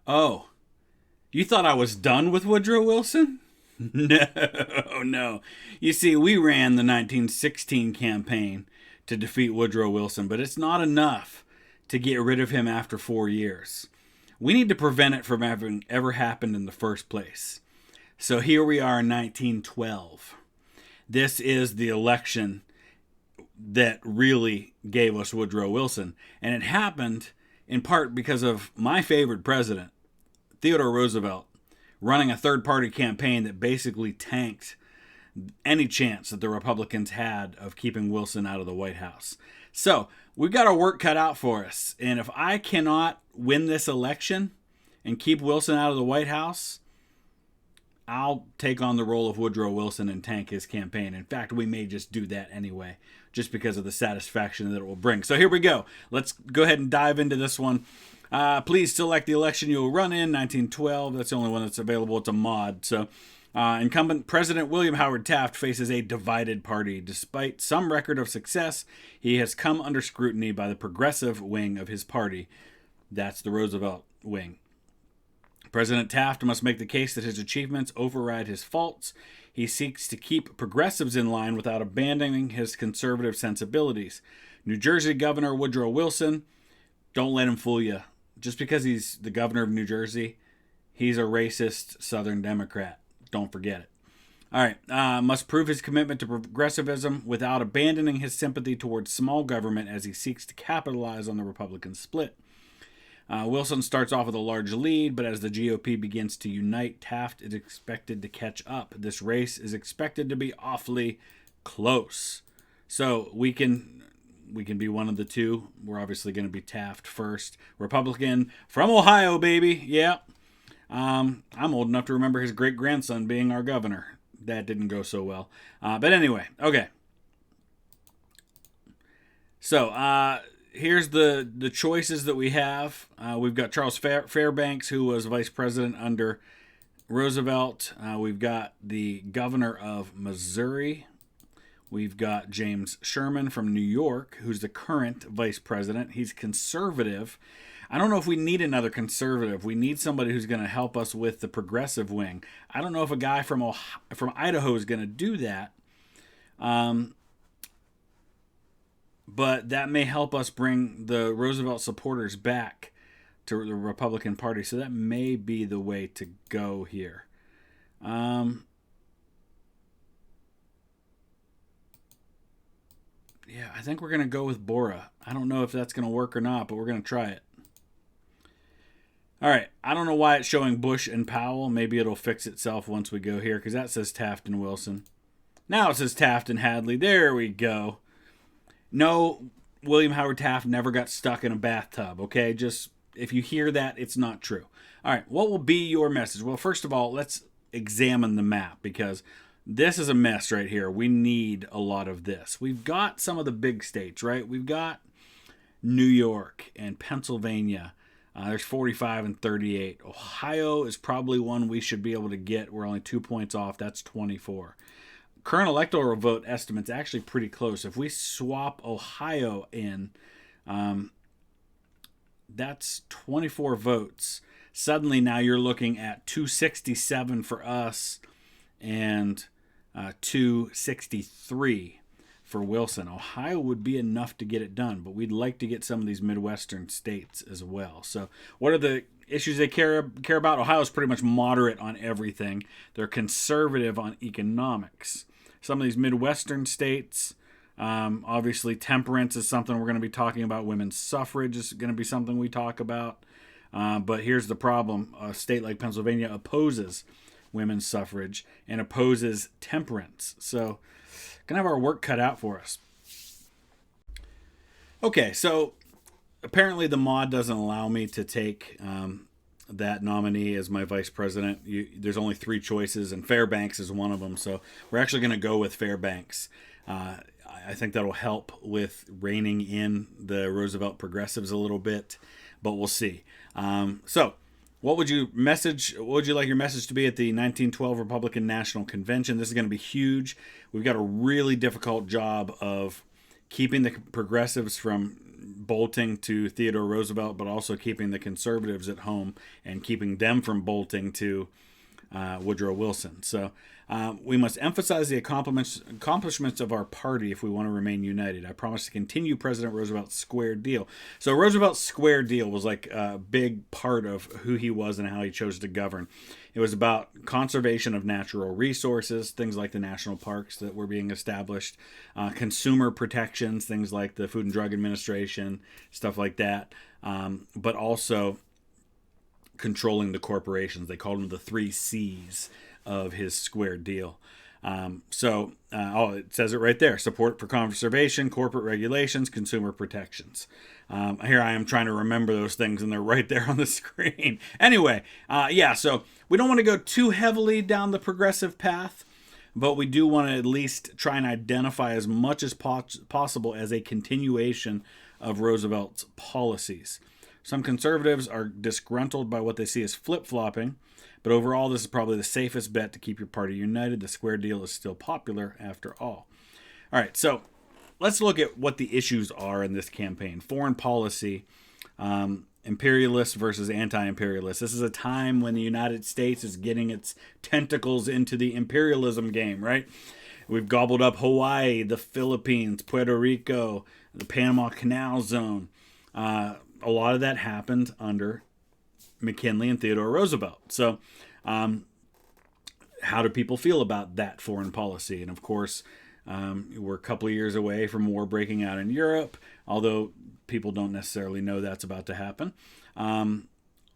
Oh, you thought I was done with Woodrow Wilson? No, no. You see, we ran the 1916 campaign to defeat Woodrow Wilson, but it's not enough to get rid of him after 4 years. We need to prevent it from having ever happened in the first place. So here we are in 1912. This is the election that really gave us Woodrow Wilson. And it happened in part because of my favorite president, Theodore Roosevelt, running a third-party campaign that basically tanked any chance that the Republicans had of keeping Wilson out of the White House. So we've got our work cut out for us. And if I cannot win this election and keep Wilson out of the White House, I'll take on the role of Woodrow Wilson and tank his campaign. In fact, we may just do that anyway, just because of the satisfaction that it will bring. So here we go. Let's go ahead and dive into this one. Please select the election you will run in, 1912. That's the only one that's available. It's a mod. So incumbent President William Howard Taft faces a divided party. Despite some record of success, he has come under scrutiny by the progressive wing of his party. That's the Roosevelt wing. President Taft must make the case that his achievements override his faults. He seeks to keep progressives in line without abandoning his conservative sensibilities. New Jersey Governor Woodrow Wilson, don't let him fool you. Just because he's the governor of New Jersey, he's a racist Southern Democrat. Don't forget it. All right, must prove his commitment to progressivism without abandoning his sympathy towards small government as he seeks to capitalize on the Republican split. Wilson starts off with a large lead, but as the GOP begins to unite, Taft is expected to catch up. This race is expected to be awfully close. So we can be one of the two. We're obviously going to be Taft first. Republican from Ohio, baby. Yeah. I'm old enough to remember his great-grandson being our governor. That didn't go so well. But anyway, okay. So, here's the choices that we have. We've got Charles Fairbanks, who was vice president under Roosevelt. We've got the governor of Missouri. We've got James Sherman from New York, who's the current vice president. He's conservative. I don't know if we need another conservative. We need somebody who's going to help us with the progressive wing. I don't know if a guy from Idaho is going to do that. But that may help us bring the Roosevelt supporters back to the Republican Party. So that may be the way to go here. Yeah, I think we're going to go with Bora. I don't know if that's going to work or not, but we're going to try it. All right, I don't know why it's showing Bush and Powell. Maybe it'll fix itself once we go here, because that says Taft and Wilson. Now it says Taft and Hadley. There we go. No, William Howard Taft never got stuck in a bathtub, okay? Just, if you hear that, it's not true. All right, what will be your message? Well, first of all, let's examine the map, because this is a mess right here. We need a lot of this. We've got some of the big states, right? We've got New York and Pennsylvania. There's 45 and 38. Ohio is probably one we should be able to get. We're only 2 points off. That's 24. Current electoral vote estimate's actually pretty close. If we swap Ohio in, that's 24 votes. Suddenly now you're looking at 267 for us and 263 for Wilson. Ohio would be enough to get it done, but we'd like to get some of these Midwestern states as well. So what are the issues they care about? Ohio's pretty much moderate on everything. They're conservative on economics. Some of these Midwestern states, obviously temperance is something we're going to be talking about. Women's suffrage is going to be something we talk about. But here's the problem. A state like Pennsylvania opposes women's suffrage and opposes temperance. So going to have our work cut out for us. Okay, so apparently the mod doesn't allow me to take that nominee as my vice president. There's only 3 choices, and Fairbanks is one of them. So we're actually going to go with Fairbanks. I think that'll help with reining in the Roosevelt progressives a little bit, but we'll see. So what would you like your message to be at the 1912 Republican National Convention? This is going to be huge. We've got a really difficult job of keeping the progressives from bolting to Theodore Roosevelt, but also keeping the conservatives at home and keeping them from bolting to Woodrow Wilson. So we must emphasize the accomplishments of our party if we want to remain united. I promise to continue President Roosevelt's square deal. So Roosevelt's square deal was like a big part of who he was and how he chose to govern. It was about conservation of natural resources, things like the national parks that were being established, consumer protections, things like the Food and Drug Administration, stuff like that, but also controlling the corporations. They called them the 3 C's of his square deal. It says it right there: support for conservation, corporate regulations, consumer protections. Here I am trying to remember those things, and they're right there on the screen. Anyway, so we don't want to go too heavily down the progressive path, but we do want to at least try and identify as much as possible as a continuation of Roosevelt's policies. Some conservatives are disgruntled by what they see as flip-flopping, but overall this is probably the safest bet to keep your party united. The square deal is still popular after all. All right, so let's look at what the issues are in this campaign. Foreign policy, imperialists versus anti-imperialists. This is a time when the United States is getting its tentacles into the imperialism game, right? We've gobbled up Hawaii, the Philippines, Puerto Rico, the Panama Canal Zone. A lot of that happened under McKinley and Theodore Roosevelt. So how do people feel about that foreign policy? And of course, we're a couple of years away from war breaking out in Europe, although people don't necessarily know that's about to happen.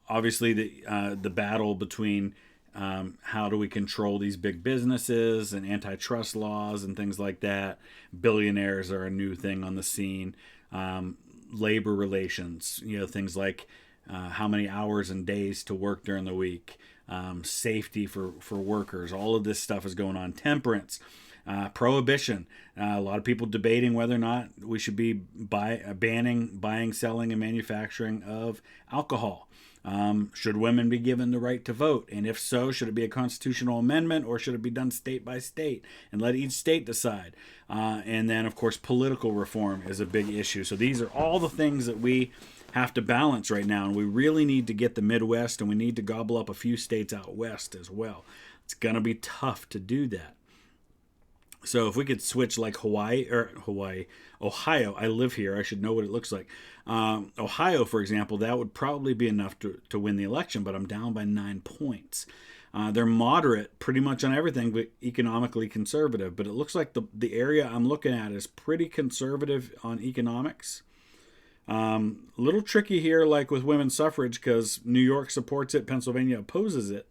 Obviously, the battle between how do we control these big businesses and antitrust laws and things like that. Billionaires are a new thing on the scene. Labor relations, things like how many hours and days to work during the week, safety for workers. All of this stuff is going on. Temperance, prohibition. A lot of people debating whether or not we should be banning buying, selling, and manufacturing of alcohol. Should women be given the right to vote? And if so, should it be a constitutional amendment or should it be done state by state and let each state decide? And then, of course, political reform is a big issue. So these are all the things that we have to balance right now. And we really need to get the Midwest, and we need to gobble up a few states out west as well. It's going to be tough to do that. So if we could switch like Ohio, I live here, I should know what it looks like. Ohio, for example, that would probably be enough to win the election, but I'm down by 9 points. They're moderate pretty much on everything, but economically conservative. But it looks like the area I'm looking at is pretty conservative on economics. Little tricky here, like with women's suffrage, because New York supports it, Pennsylvania opposes it.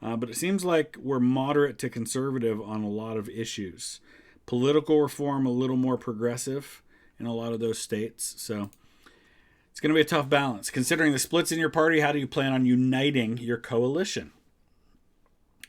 But it seems like we're moderate to conservative on a lot of issues. Political reform, a little more progressive in a lot of those states. So it's going to be a tough balance. Considering the splits in your party, how do you plan on uniting your coalition?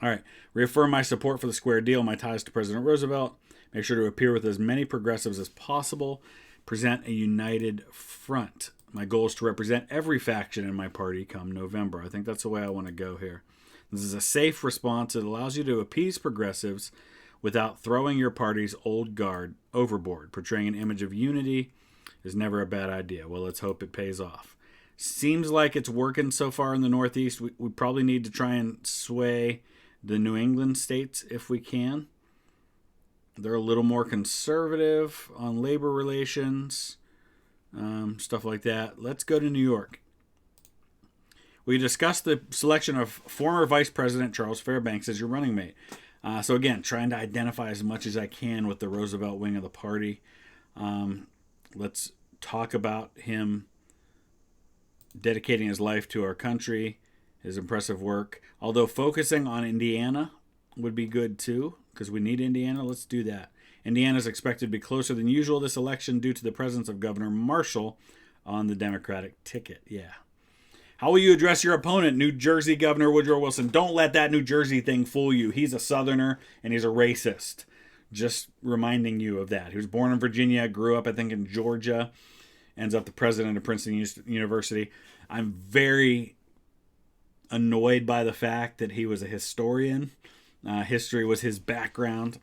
All right. Reaffirm my support for the square deal, my ties to President Roosevelt. Make sure to appear with as many progressives as possible. Present a united front. My goal is to represent every faction in my party come November. I think that's the way I want to go here. This is a safe response. It allows you to appease progressives without throwing your party's old guard overboard. Portraying an image of unity is never a bad idea. Well, let's hope it pays off. Seems like it's working so far in the Northeast. We probably need to try and sway the New England states if we can. They're a little more conservative on labor relations, stuff like that. Let's go to New York. We discussed the selection of former Vice President Charles Fairbanks as your running mate. So again, trying to identify as much as I can with the Roosevelt wing of the party. Let's talk about him dedicating his life to our country, his impressive work. Although focusing on Indiana would be good too, because we need Indiana. Let's do that. Indiana is expected to be closer than usual this election due to the presence of Governor Marshall on the Democratic ticket. Yeah. How will you address your opponent, New Jersey Governor Woodrow Wilson? Don't let that New Jersey thing fool you. He's a Southerner and he's a racist. Just reminding you of that. He was born in Virginia, grew up, I think, in Georgia, ends up the president of Princeton University. I'm very annoyed by the fact that he was a historian. History was his background.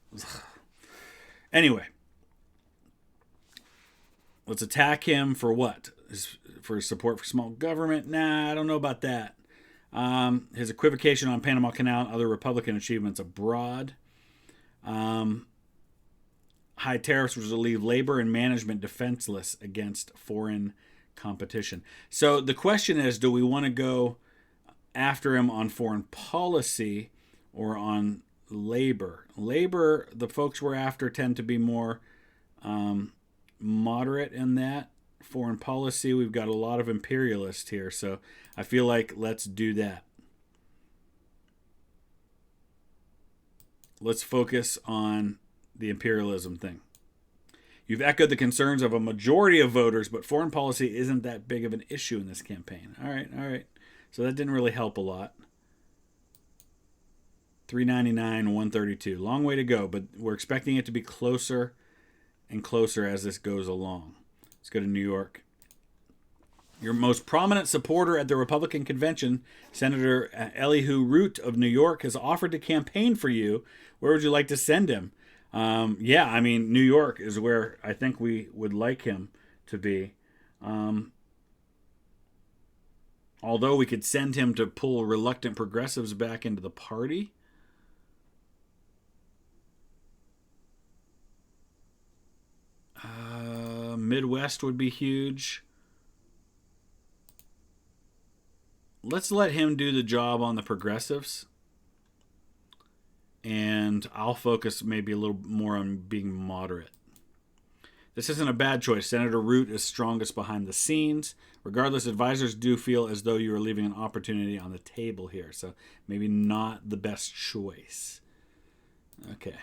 Anyway, Let's attack him for what? For his support for small government? Nah, I don't know about that. His equivocation on Panama Canal and other Republican achievements abroad. High tariffs will leave labor and management defenseless against foreign competition. So the question is, do we want to go after him on foreign policy or on labor? Labor, the folks we're after tend to be more moderate in that. Foreign policy, we've got a lot of imperialists here, so I feel like let's do that. Let's focus on the imperialism thing. You've echoed the concerns of a majority of voters, but foreign policy isn't that big of an issue in this campaign. All right. So that didn't really help a lot. 399, 132. Long way to go, but we're expecting it to be closer and closer as this goes along. Let's go to New York. Your most prominent supporter at the Republican convention, Senator Elihu Root of New York, has offered to campaign for you. Where would you like to send him? New York is where I think we would like him to be. Although we could send him to pull reluctant progressives back into the party. Midwest would be huge. Let's let him do the job on the progressives. And I'll focus maybe a little more on being moderate. This isn't a bad choice. Senator Root is strongest behind the scenes. Regardless, advisors do feel as though you are leaving an opportunity on the table here. So maybe not the best choice. Okay.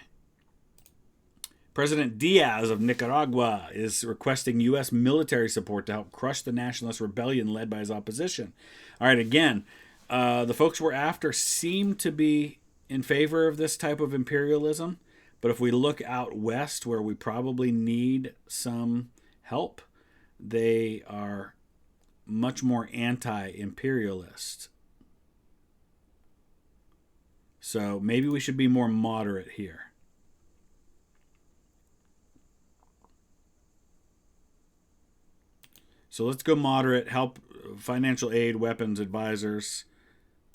President Diaz of Nicaragua is requesting U.S. military support to help crush the nationalist rebellion led by his opposition. All right, again, the folks we're after seem to be in favor of this type of imperialism. But if we look out west where we probably need some help, they are much more anti-imperialist. So maybe we should be more moderate here. So let's go moderate, help financial aid, weapons, advisors.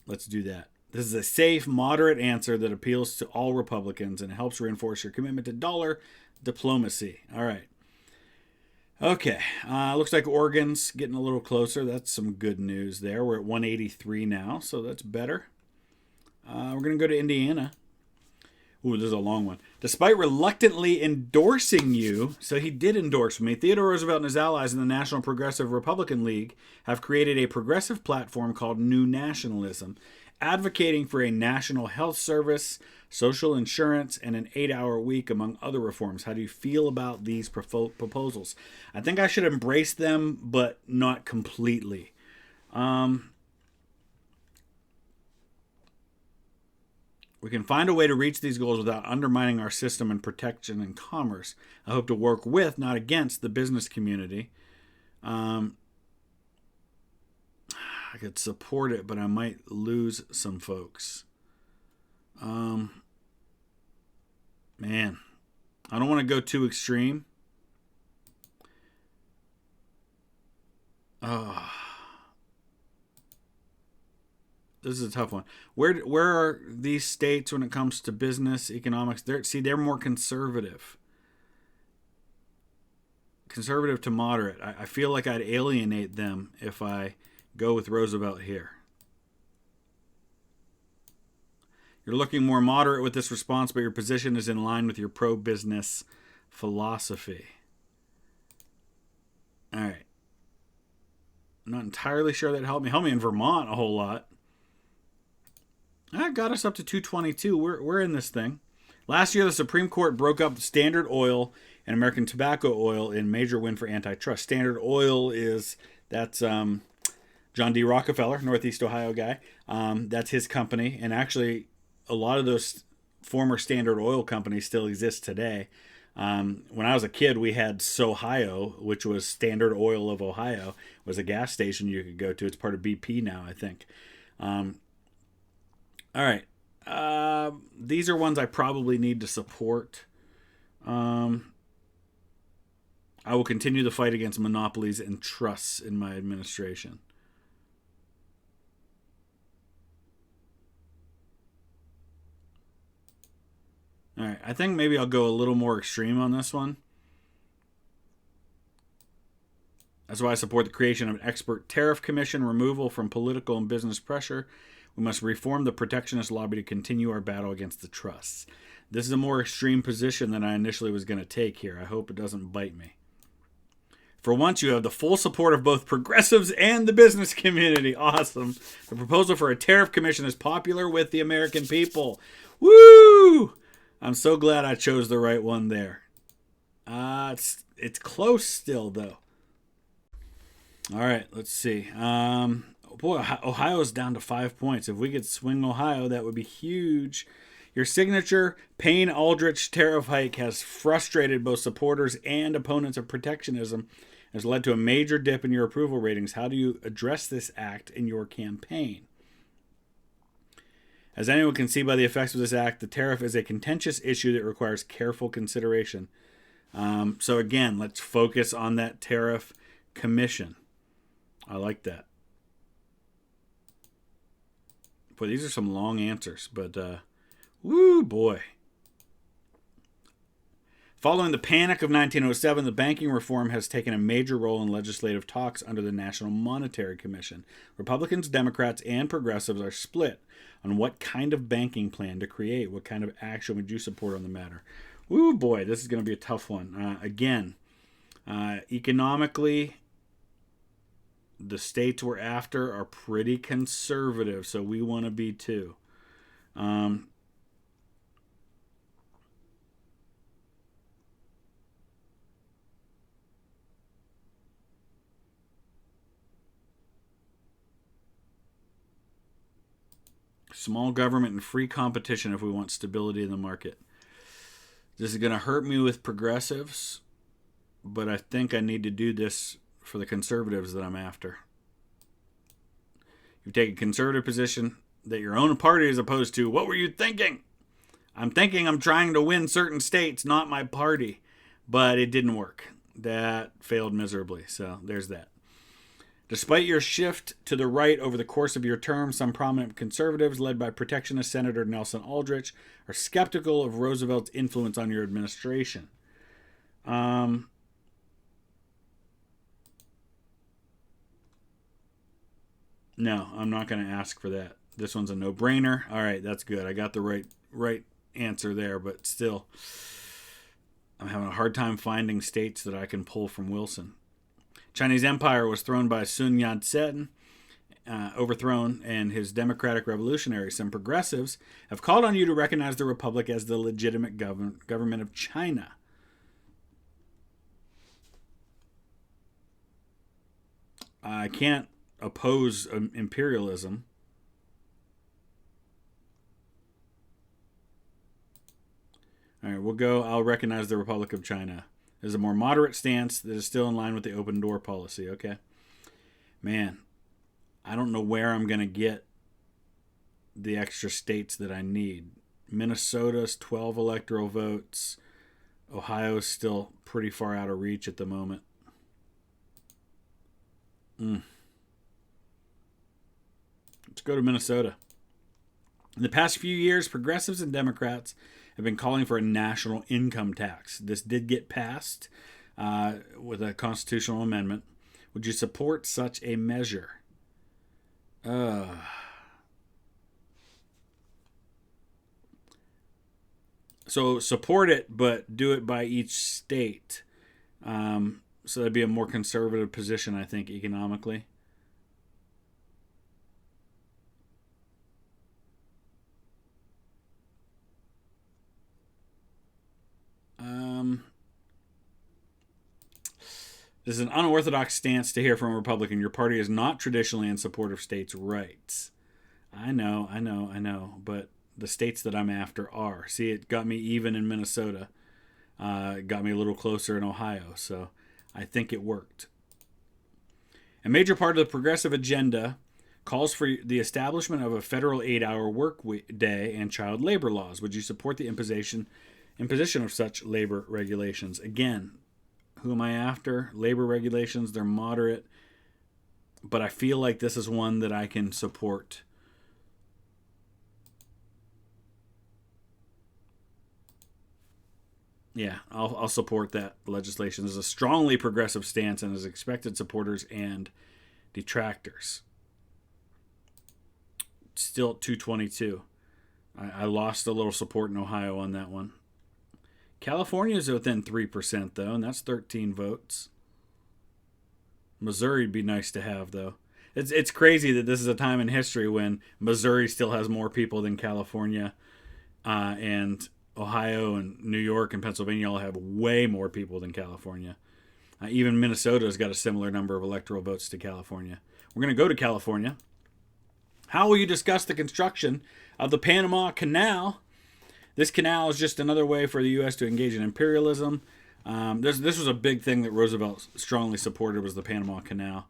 Let's do that. This is a safe, moderate answer that appeals to all Republicans and helps reinforce your commitment to dollar diplomacy. All right. Okay. Looks like Oregon's getting a little closer. That's some good news there. We're at 183 now, so that's better. We're going to go to Indiana. Ooh, this is a long one. Despite reluctantly endorsing you, so he did endorse me, Theodore Roosevelt and his allies in the National Progressive Republican League have created a progressive platform called New Nationalism, advocating for a national health service, social insurance, and an 8-hour week, among other reforms. How do you feel about these proposals? I think I should embrace them, but not completely. We can find a way to reach these goals without undermining our system and protection and commerce. I hope to work with, not against, the business community. I could support it, but I might lose some folks. Man, I don't want to go too extreme. This is a tough one. Where are these states when it comes to business, economics? They're more conservative. Conservative to moderate. I feel like I'd alienate them if I go with Roosevelt here. You're looking more moderate with this response, but your position is in line with your pro-business philosophy. All right. I'm not entirely sure that helped me. Helped me in Vermont a whole lot. That got us up to 222. We're in this thing. Last year, the Supreme Court broke up Standard Oil and American Tobacco Oil in major win for antitrust. Standard Oil that's John D. Rockefeller, Northeast Ohio guy. That's his company. And actually, a lot of those former Standard Oil companies still exist today. When I was a kid, we had Sohio, which was Standard Oil of Ohio. It was a gas station you could go to. It's part of BP now, I think. All right. These are ones I probably need to support. I I will continue the fight against monopolies and trusts in my administration. All right, I think maybe I'll go a little more extreme on this one. That's why I support the creation of an expert tariff commission, removal from political and business pressure. We must reform the protectionist lobby to continue our battle against the trusts. This is a more extreme position than I initially was going to take here. I hope it doesn't bite me. For once, you have the full support of both progressives and the business community. Awesome. The proposal for a tariff commission is popular with the American people. Woo! I'm so glad I chose the right one there. It's close still, though. All right, let's see. Boy, Ohio's down to 5 points. If we could swing Ohio, that would be huge. Your signature Payne-Aldrich tariff hike has frustrated both supporters and opponents of protectionism, has led to a major dip in your approval ratings. How do you address this act in your campaign? As anyone can see by the effects of this act, the tariff is a contentious issue that requires careful consideration. So again, let's focus on that tariff commission. I like that. Boy, these are some long answers, but woo boy. Following the panic of 1907, the banking reform has taken a major role in legislative talks under the National Monetary Commission. Republicans, Democrats, and progressives are split on what kind of banking plan to create. What kind of action would you support on the matter? Woo boy, this is going to be a tough one. Economically, the states we're after are pretty conservative, so we want to be too. Small government and free competition if we want stability in the market. This is going to hurt me with progressives, but I think I need to do this for the conservatives that I'm after. You take a conservative position that your own party is opposed to. What were you thinking? I'm thinking I'm trying to win certain states, not my party. But it didn't work. That failed miserably. So there's that. Despite your shift to the right over the course of your term, some prominent conservatives, led by protectionist Senator Nelson Aldrich, are skeptical of Roosevelt's influence on your administration. No, I'm not going to ask for that. This one's a no-brainer. All right, that's good. I got the right answer there, but still, I'm having a hard time finding states that I can pull from Wilson. Chinese Empire was thrown by Sun Yat-sen, overthrown, and his democratic revolutionaries. Some progressives have called on you to recognize the Republic as the legitimate government of China. I can't oppose imperialism. All right, we'll go. I'll recognize the Republic of China. There's a more moderate stance that is still in line with the open door policy. Okay. Man, I don't know where I'm going to get the extra states that I need. Minnesota's 12 electoral votes. Ohio's still pretty far out of reach at the moment. Let's go to Minnesota. In the past few years, progressives and Democrats have been calling for a national income tax. This did get passed with a constitutional amendment. Would you support such a measure? So support it, but do it by each state. So that'd be a more conservative position, I think, economically. This is an unorthodox stance to hear from a Republican. Your party is not traditionally in support of states' rights. I know, but the states that I'm after are. See, it got me even in Minnesota. It got me a little closer in Ohio, so I think it worked. A major part of the progressive agenda calls for the establishment of a federal 8-hour work day and child labor laws. Would you support the imposition of such labor regulations? Again, Who am I after? Labor regulations, they're moderate. But I feel like this is one that I can support. Yeah, I'll support that legislation. There's a strongly progressive stance and has expected supporters and detractors. Still at 222. I lost a little support in Ohio on that one. California is within 3%, though, and that's 13 votes. Missouri would be nice to have, though. It's crazy that this is a time in history when Missouri still has more people than California, and Ohio and New York and Pennsylvania all have way more people than California. Even Minnesota's got a similar number of electoral votes to California. We're going to go to California. How will you discuss the construction of the Panama Canal? This canal is just another way for the U.S. to engage in imperialism. This was a big thing that Roosevelt strongly supported, was the Panama Canal.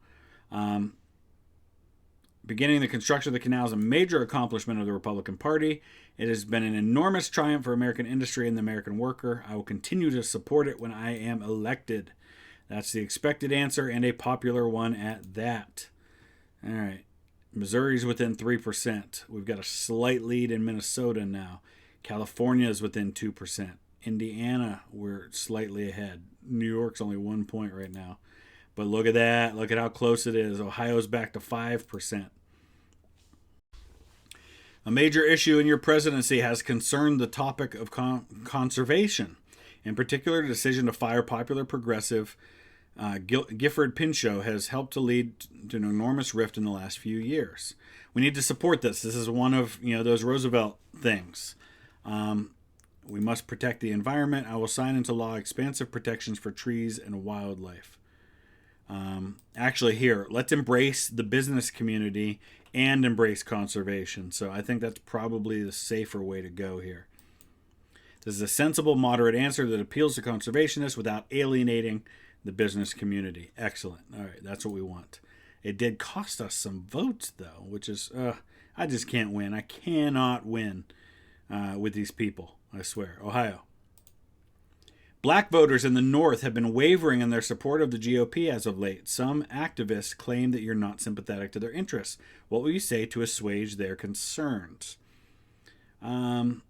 Beginning the construction of the canal is a major accomplishment of the Republican Party. It has been an enormous triumph for American industry and the American worker. I will continue to support it when I am elected. That's the expected answer, and a popular one at that. All right. Missouri's within 3%. We've got a slight lead in Minnesota now. California is within 2%. Indiana, we're slightly ahead. New York's only 1 point right now. But look at that. Look at how close it is. Ohio's back to 5%. A major issue in your presidency has concerned the topic of conservation. In particular, the decision to fire popular progressive Gifford Pinchot has helped to lead to an enormous rift in the last few years. We need to support this. This is one of those Roosevelt things. We must protect the environment. I will sign into law expansive protections for trees and wildlife. Actually, here, let's embrace the business community and embrace conservation. So I think that's probably the safer way to go here. This is a sensible, moderate answer that appeals to conservationists without alienating the business community. Excellent. All right, that's what we want. It did cost us some votes, though, which is, I just can't win. I cannot win with these people, I swear. Ohio. Black voters in the North have been wavering in their support of the GOP as of late. Some activists claim that you're not sympathetic to their interests. What will you say to assuage their concerns? We have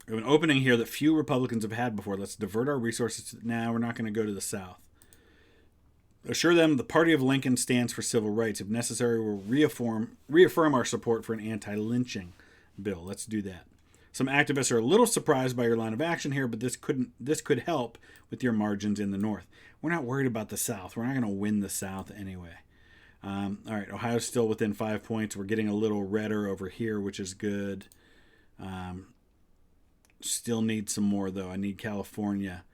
an opening here that few Republicans have had before. Let's divert our resources. We're not going to go to the South. Assure them the party of Lincoln stands for civil rights. If necessary, we'll reaffirm our support for an anti-lynching bill. Let's do that. Some activists are a little surprised by your line of action here, but this could help with your margins in the North. We're not worried about the South. We're not going to win the South anyway. All right, Ohio's still within 5 points. We're getting a little redder over here, which is good. Still need some more, though. I need California.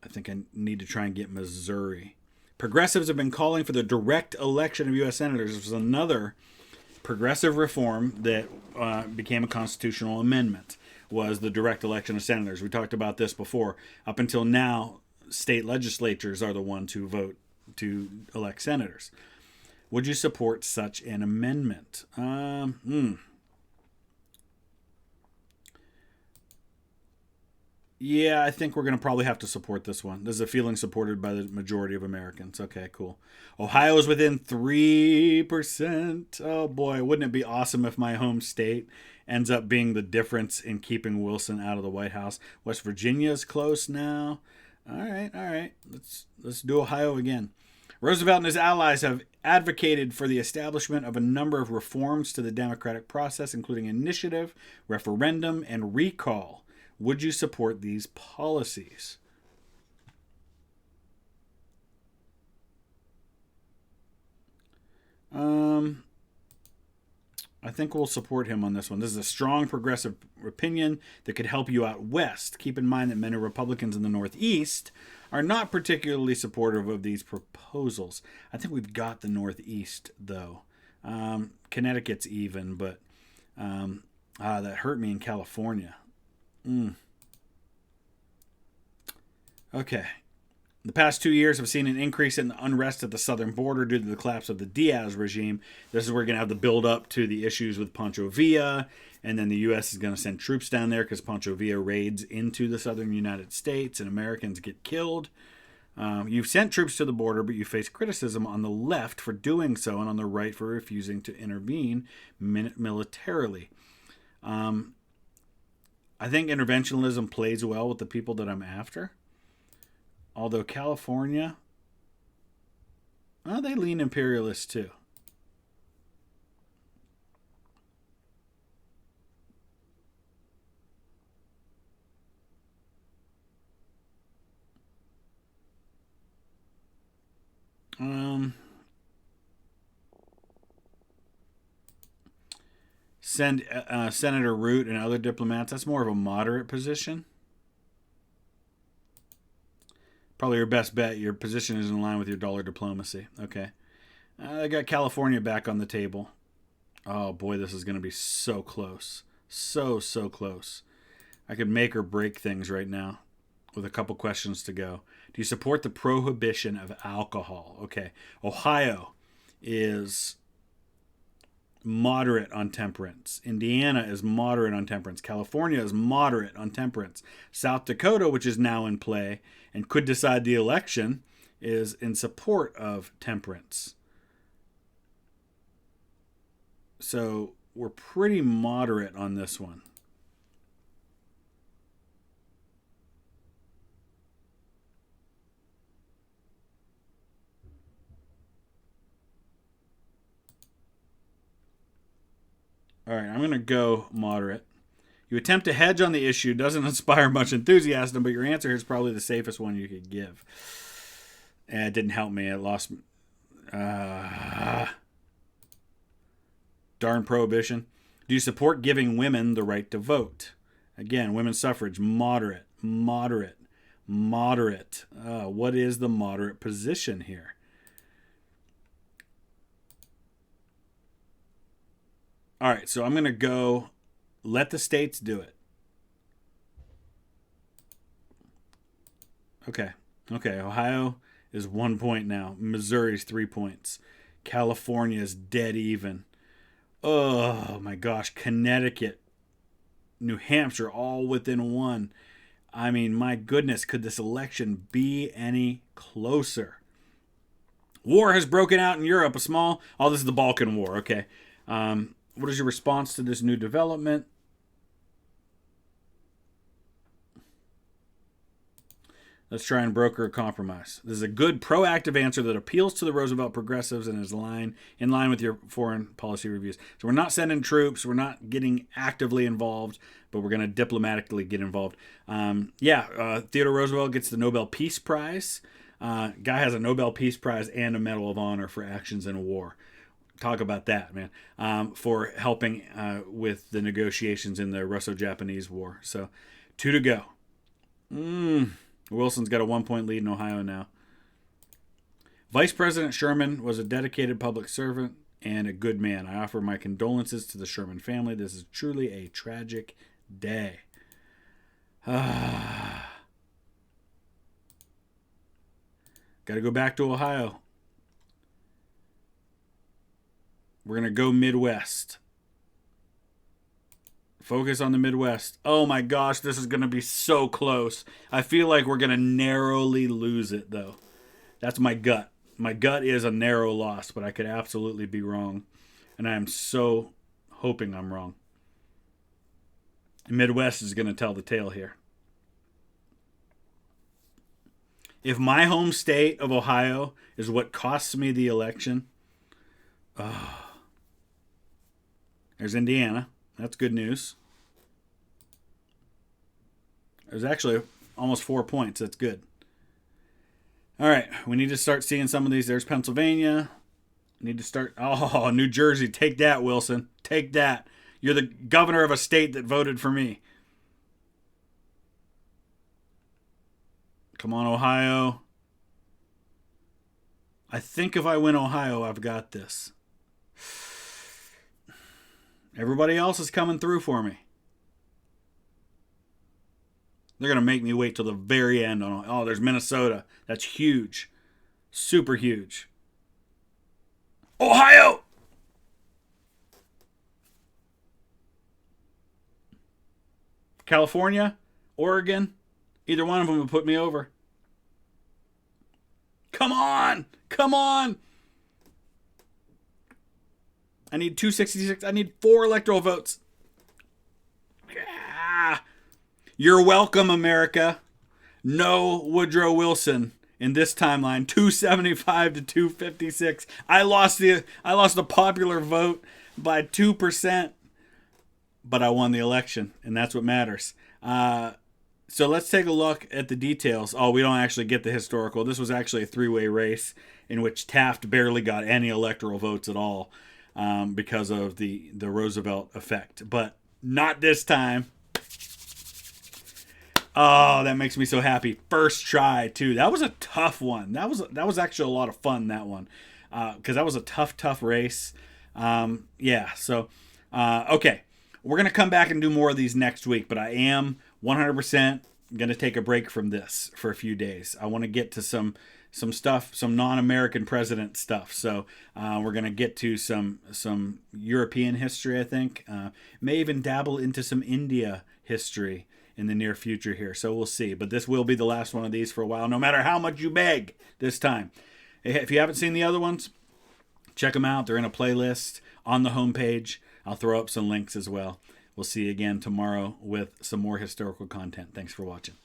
I think I need to try and get Missouri. Progressives have been calling for the direct election of U.S. senators. This was another progressive reform that became a constitutional amendment, was the direct election of senators. We talked about this before. Up until now, state legislatures are the ones who vote to elect senators. Would you support such an amendment? Yeah, I think we're going to probably have to support this one. This is a feeling supported by the majority of Americans. Okay, cool. Ohio is within 3%. Oh, boy. Wouldn't it be awesome if my home state ends up being the difference in keeping Wilson out of the White House? West Virginia is close now. All right. Let's do Ohio again. Roosevelt and his allies have advocated for the establishment of a number of reforms to the democratic process, including initiative, referendum, and recall. Would you support these policies? I think we'll support him on this one. This is a strong progressive opinion that could help you out west. Keep in mind that many Republicans in the Northeast are not particularly supportive of these proposals. I think we've got the Northeast, though. Connecticut's even, but that hurt me in California. Okay. The past 2 years have seen an increase in the unrest at the southern border due to the collapse of the Diaz regime. This is where we're going to have the build up to the issues with Pancho Villa, and then the U.S. is going to send troops down there because Pancho Villa raids into the southern United States and Americans get killed. You've sent troops to the border, but you face criticism on the left for doing so and on the right for refusing to intervene militarily. I think interventionism plays well with the people that I'm after. Although California, they lean imperialist too. Send Senator Root and other diplomats. That's more of a moderate position. Probably your best bet. Your position is in line with your dollar diplomacy. Okay. I got California back on the table. Oh boy, this is going to be so close. So close. I could make or break things right now with a couple questions to go. Do you support the prohibition of alcohol? Okay. Ohio is moderate on temperance. Indiana is moderate on temperance. California is moderate on temperance. South Dakota, which is now in play and could decide the election, is in support of temperance. So we're pretty moderate on this one. All right, I'm going to go moderate. You attempt to hedge on the issue. Doesn't inspire much enthusiasm, but your answer is probably the safest one you could give. And it didn't help me. I lost. Darn prohibition. Do you support giving women the right to vote? Again, women's suffrage, moderate. What is the moderate position here? All right, so I'm going to go let the states do it. Okay, Ohio is 1 point now. Missouri's 3 points. California is dead even. Oh my gosh, Connecticut, New Hampshire, all within one. I mean, my goodness, could this election be any closer? War has broken out in Europe. This is the Balkan War, okay. What is your response to this new development? Let's try and broker a compromise. This is a good, proactive answer that appeals to the Roosevelt progressives and is in line with your foreign policy reviews. So we're not sending troops. We're not getting actively involved, but we're going to diplomatically get involved. Theodore Roosevelt gets the Nobel Peace Prize. Guy has a Nobel Peace Prize and a Medal of Honor for actions in a war. Talk about that, man. For helping with the negotiations in the Russo-Japanese War. So 2 to go. Wilson's got a 1 point lead in Ohio now. Vice President Sherman was a dedicated public servant and a good man. I offer my condolences to the Sherman family. This is truly a tragic day. Got to go back to Ohio. We're going to go Midwest. Focus on the Midwest. Oh my gosh, this is going to be so close. I feel like we're going to narrowly lose it, though. That's my gut. My gut is a narrow loss, but I could absolutely be wrong. And I am so hoping I'm wrong. Midwest is going to tell the tale here. If my home state of Ohio is what costs me the election, there's Indiana. That's good news. There's actually almost 4 points. That's good. All right. We need to start seeing some of these. There's Pennsylvania. Need to start. Oh, New Jersey. Take that, Wilson. Take that. You're the governor of a state that voted for me. Come on, Ohio. I think if I win Ohio, I've got this. Everybody else is coming through for me. They're going to make me wait till the very end. Oh, there's Minnesota. That's huge. Super huge. Ohio! California? Oregon? Either one of them would put me over. Come on! Come on! I need 266. I need 4 electoral votes. Yeah. You're welcome, America. No Woodrow Wilson in this timeline. 275 to 256. I lost the popular vote by 2%, but I won the election, and that's what matters. So let's take a look at the details. Oh, we don't actually get the historical. This was actually a 3-way race in which Taft barely got any electoral votes at all because of the Roosevelt effect. But not this time. Oh, that makes me so happy. First try, too. That was a tough one. That was actually a lot of fun, that one. Because that was a tough race. Okay. We're going to come back and do more of these next week, but I am 100% going to take a break from this for a few days. I want to get to some stuff, some non-American president stuff. So we're going to get to some European history, I think. May even dabble into some India history in the near future here. So we'll see. But this will be the last one of these for a while, no matter how much you beg this time. If you haven't seen the other ones, check them out. They're in a playlist on the homepage. I'll throw up some links as well. We'll see you again tomorrow with some more historical content. Thanks for watching.